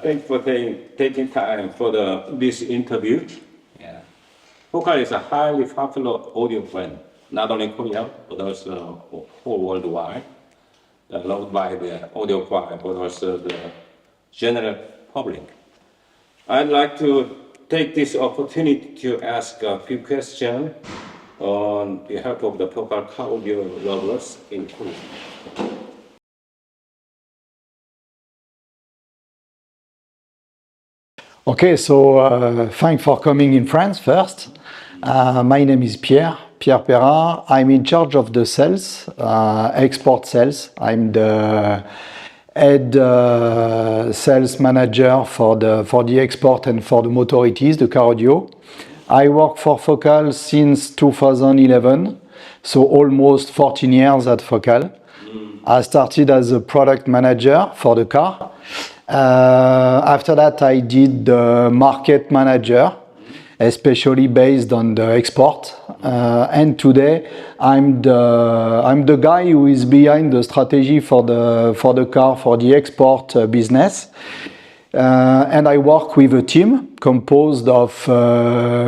thanks for taking time for this interview. Yeah. Focal is a highly popular audio brand, not only in Korea, but also whole worldwide. Loved by the audio choir, but also the general public. I'd like to take this opportunity to ask a few questions on behalf of the Focal Kaodio lovers in Korea. Okay, so thanks for coming in France first. My name is Pierre Perard. I'm in charge of the sales, export sales. I'm the head sales manager for the export and for the motorities, the Kaodio. I work for Focal since 2011, so almost 14 years at Focal. I started as a product manager for the car. After that, I did the market manager, especially based on the export. And today, I'm the guy who is behind the strategy for the car, for the export business. And I work with a team composed of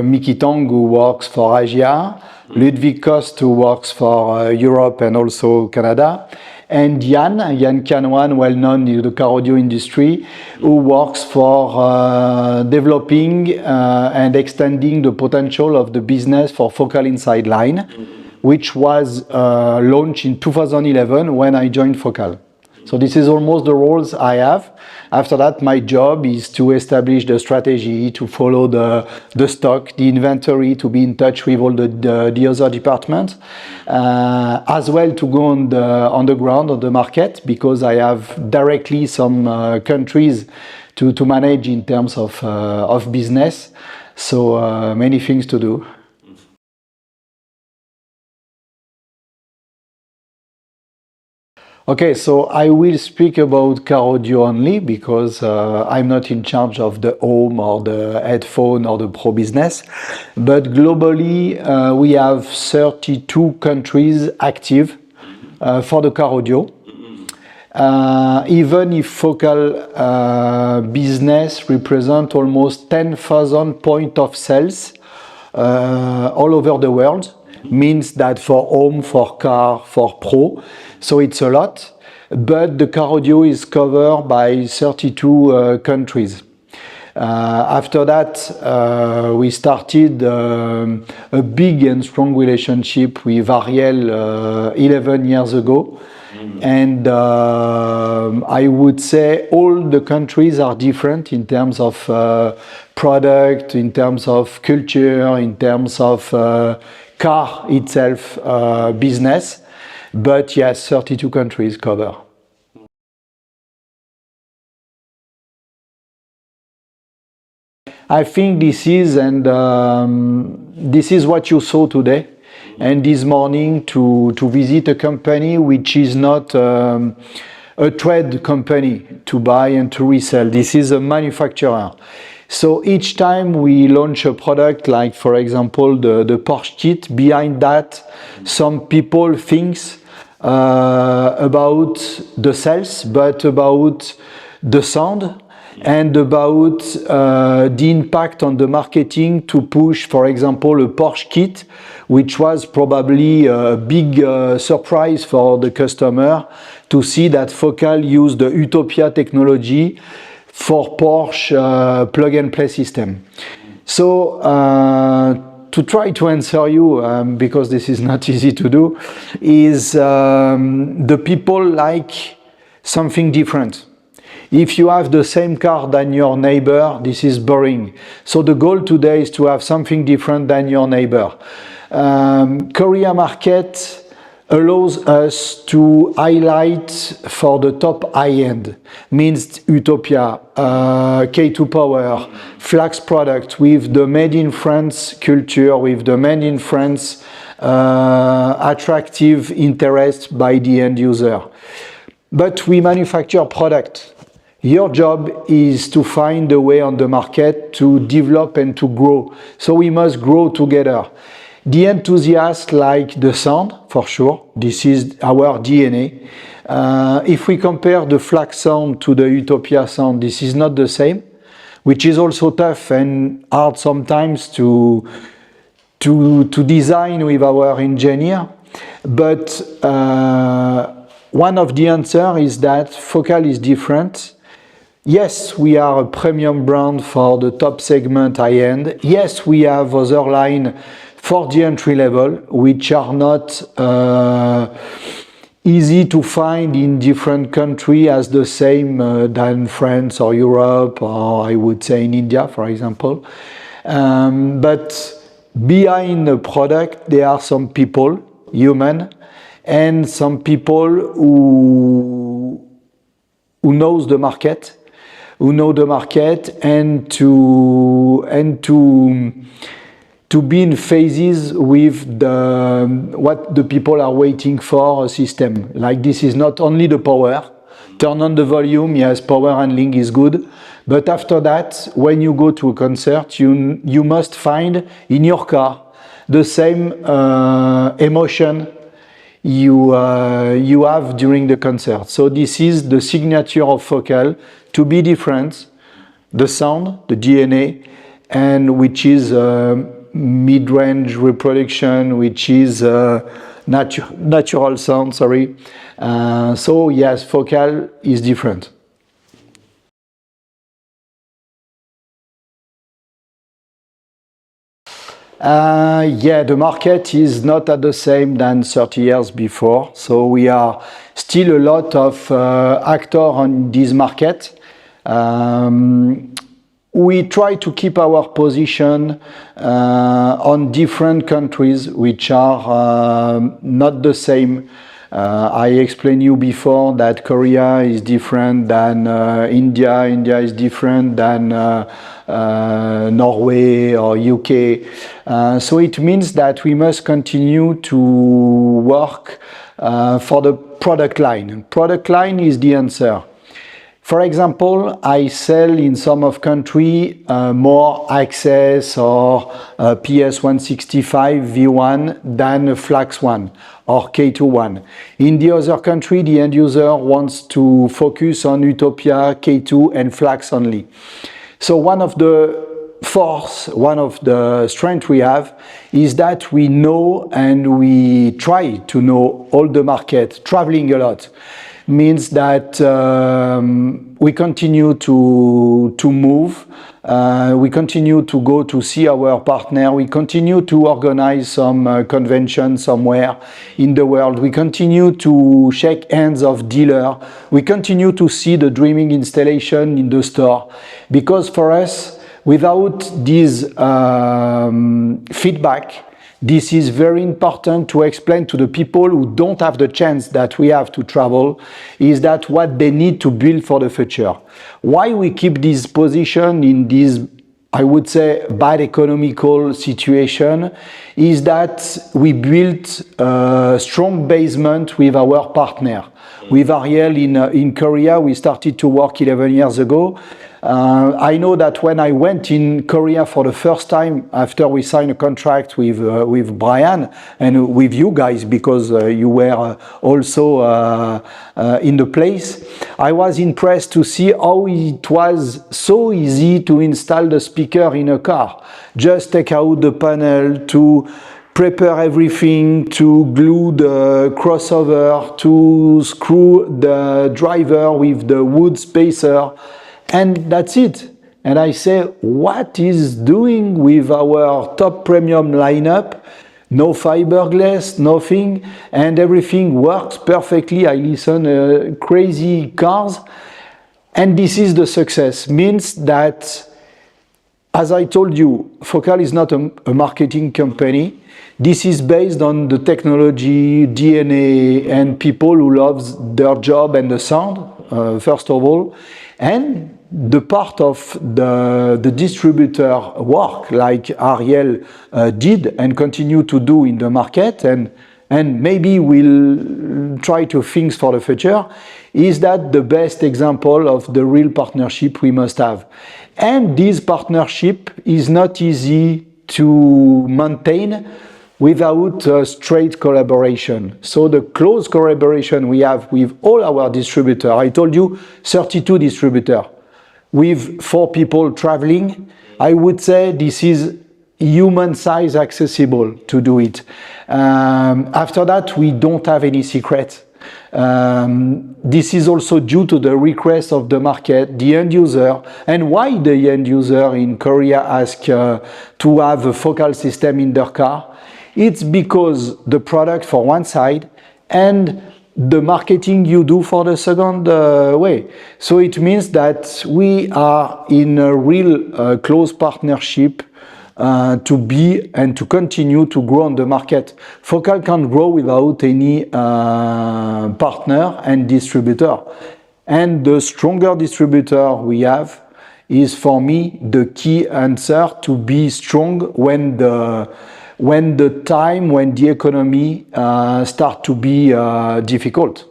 Mickey Tong, who works for Asia, Ludwig Kost, who works for Europe and also Canada, and Yan Kanwan, well known in the car audio industry, who works for developing and extending the potential of the business for Focal Inside Line, which was launched in 2011 when I joined Focal. So this is almost the roles I have. After that, my job is to establish the strategy, to follow the stock, the inventory, to be in touch with all the other departments, as well to go on the ground, on the market, because I have directly some countries to manage in terms of business. So many things to do. Okay, so I will speak about car audio only because I'm not in charge of the home or the headphone or the pro business. But globally, we have 32 countries active for the car audio. Even if Focal business represents almost 10,000 points of sales all over the world, means that for home, for car, for pro, so it's a lot, but the car audio is covered by 32 countries. After that, we started a big and strong relationship with ARIEL 11 years ago. And I would say all the countries are different in terms of product, in terms of culture, in terms of car itself business. But yes, 32 countries cover. I think this is, and this is what you saw today. And this morning to visit a company which is not a trade company to buy and to resell. This is a manufacturer. So each time we launch a product, like for example the Porsche kit, behind that some people think about the sales, but about the sound and about the impact on the marketing to push, for example, a Porsche kit, which was probably a big surprise for the customer to see that Focal used the Utopia technology for Porsche plug-and-play system. So to try to answer you, because this is not easy to do, is the people like something different. If you have the same car than your neighbor, this is boring. So the goal today is to have something different than your neighbor. Korea market allows us to highlight for the top high-end, means Utopia, K2 Power, Flax product with the made in France culture, with the made in France attractive interest by the end user. But we manufacture product. Your job is to find a way on the market to develop and to grow. So we must grow together. The enthusiasts like the sound, for sure. This is our DNA. If we compare the FLAC sound to the Utopia sound, this is not the same, which is also tough and hard sometimes to design with our engineer. But one of the answers is that Focal is different. Yes, we are a premium brand for the top segment high-end. Yes, we have other line for the entry level, which are not easy to find in different countries as the same than France or Europe, or I would say in India, for example. But behind the product, there are some people, human, and some people who knows the market, and to be in phases with what the people are waiting for a system. Like, this is not only the power. Turn on the volume, yes, power handling is good. But after that, when you go to a concert, you must find in your car the same emotion you have during the concert. So this is the signature of Focal, to be different, the sound, the DNA, and which is mid-range reproduction, which is natural sound, sorry. So yes, Focal is different. Yeah, the market is not at the same than 30 years before. So we are still a lot of actors on this market. We try to keep our position on different countries which are not the same. I explained you before that Korea is different than India, India is different than Norway or UK. So it means that we must continue to work for the product line. Product line is the answer. For example, I sell in some of country more Access or PS165 V1 than Flax 1 or K2 1. In the other country, the end user wants to focus on Utopia, K2 and Flax only. So one of the strengths we have is that we know and we try to know all the market, traveling a lot. Means that we continue to move, we continue to go to see our partner, we continue to organize some convention somewhere in the world, we continue to shake hands of dealer, we continue to see the dreaming installation in the store, because for us, without this feedback, this is very important to explain to the people who don't have the chance that we have to travel, is that what they need to build for the future. Why we keep this position in this, I would say, bad economical situation, is that we built a strong basement with our partner. With ARIEL in Korea, we started to work 11 years ago. I know that when I went in Korea for the first time after we signed a contract with Brian and with you guys, because you were also in the place, I was impressed to see how it was so easy to install the speaker in a car. Just take out the panel, to prepare everything, to glue the crossover, to screw the driver with the wood spacer, and that's it. And I say, what is doing with our top premium lineup? No fiberglass, nothing, and everything works perfectly. I listen crazy cars, and this is the success. Means that, as I told you, Focal is not a marketing company. This is based on the technology, DNA, and people who love their job and the sound, first of all, and the part of the distributor work, like ARIEL did and continue to do in the market, and maybe we'll try to think for the future, is that the best example of the real partnership we must have. And this partnership is not easy to maintain, without straight collaboration. So the close collaboration we have with all our distributors, I told you 32 distributors, with 4 people traveling, I would say this is human size accessible to do it. After that, we don't have any secret. This is also due to the request of the market, the end user, and why the end user in Korea ask to have a focal system in their car. It's because the product for one side and the marketing you do for the second way. So it means that we are in a real close partnership to be and to continue to grow on the market. Focal can't grow without any partner and distributor. And the stronger distributor we have is, for me, the key answer to be strong when the economy start to be difficult.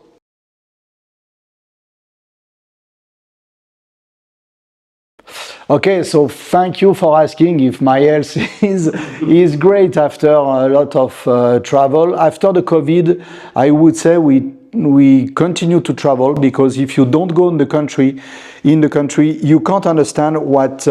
Okay, so thank you for asking if my health is great after a lot of travel. After the COVID, I would say we continue to travel, because if you don't go in the country, you can't understand what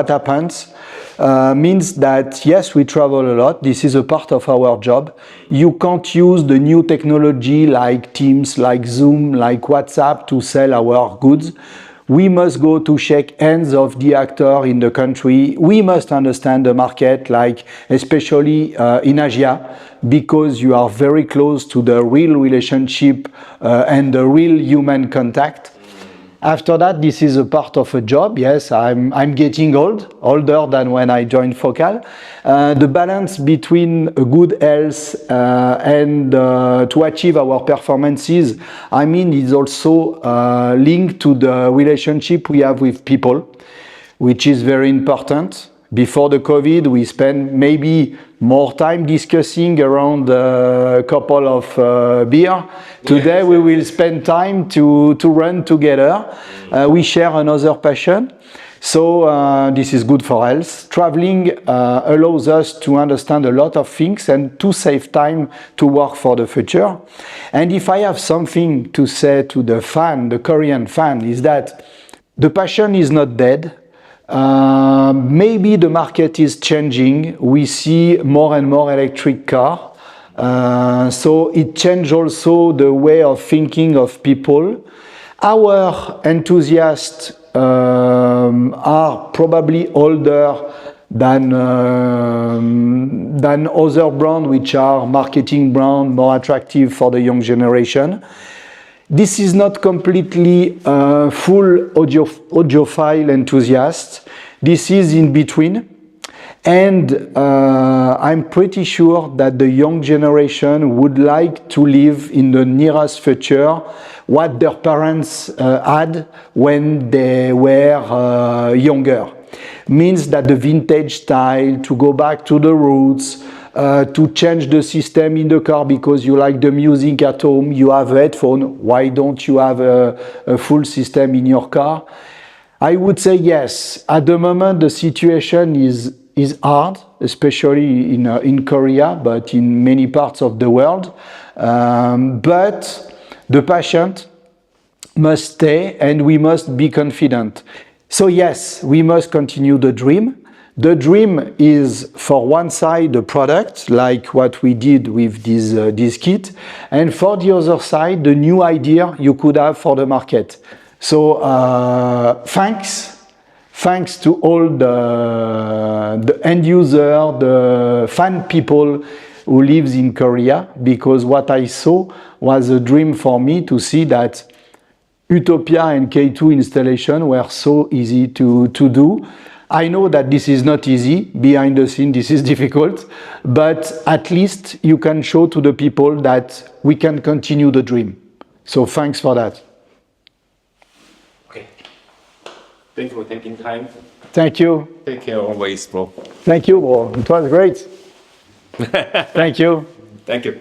happens. Means that yes, we travel a lot. This is a part of our job. You can't use the new technology like Teams, like Zoom, like WhatsApp to sell our goods. We must go to shake hands of the actor in the country. We must understand the market, like especially in Asia, because you are very close to the real relationship and the real human contact. After that, this is a part of a job. Yes, I'm getting older than when I joined Focal. The balance between a good health and to achieve our performances, I mean, is also linked to the relationship we have with people, which is very important. Before the COVID, we spent maybe more time discussing around a couple of beer. Today, we will spend time to run together. We share another passion. So this is good for health. Traveling allows us to understand a lot of things and to save time to work for the future. And if I have something to say to the fan, the Korean fan, is that the passion is not dead. Maybe the market is changing. We see more and more electric car. So it changed also the way of thinking of people. Our enthusiasts are probably older than other brands which are marketing brands, more attractive for the young generation. This is not completely full audiophile enthusiast. This is in between. And I'm pretty sure that the young generation would like to live in the nearest future what their parents had when they were younger. Means that the vintage style, to go back to the roots, to change the system in the car because you like the music at home, you have a headphone, why don't you have a full system in your car? I would say yes. At the moment, the situation is hard, especially in Korea, but in many parts of the world. But the patient must stay and we must be confident. So yes, we must continue the dream. The dream is, for one side, the product, like what we did with this kit, and for the other side, the new idea you could have for the market. So thanks to all the end user, the fan people who lives in Korea, because what I saw was a dream for me to see that Utopia and K2 installation were so easy to do. I know that this is not easy, behind the scene this is difficult, but at least you can show to the people that we can continue the dream. So thanks for that. Okay. Thank you for taking time. Thank you. Take care always, bro. Thank you, bro. It was great. Thank you. Thank you.